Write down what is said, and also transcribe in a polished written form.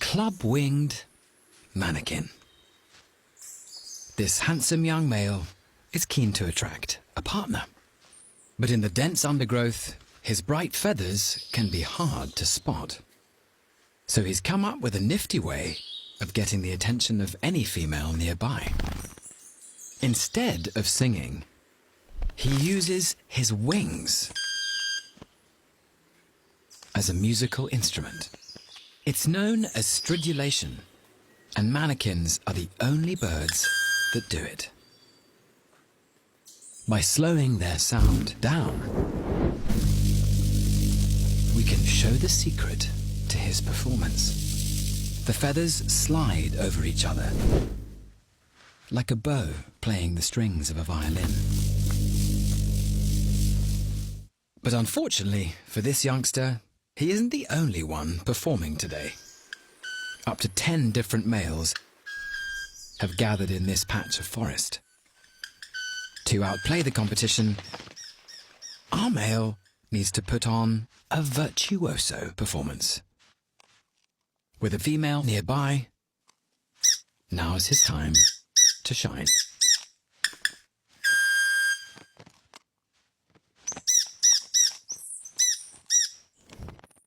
club-winged mannequin. This handsome young male is keen to attract a partner. But in the dense undergrowth, his bright feathers can be hard to spot. So he's come up with a nifty way of getting the attention of any female nearby. Instead of singing, he uses his wings as a musical instrument. It's known as stridulation, and mannequins are the only birds that do it. By slowing their sound down, we can show the secret to his performance. The feathers slide over each other, like a bow playing the strings of a violin. But unfortunately for this youngster, he isn't the only one performing today. Up to 10 different males have gathered in this patch of forest. To outplay the competition, our male needs to put on a virtuoso performance. With a female nearby, now's his time to shine.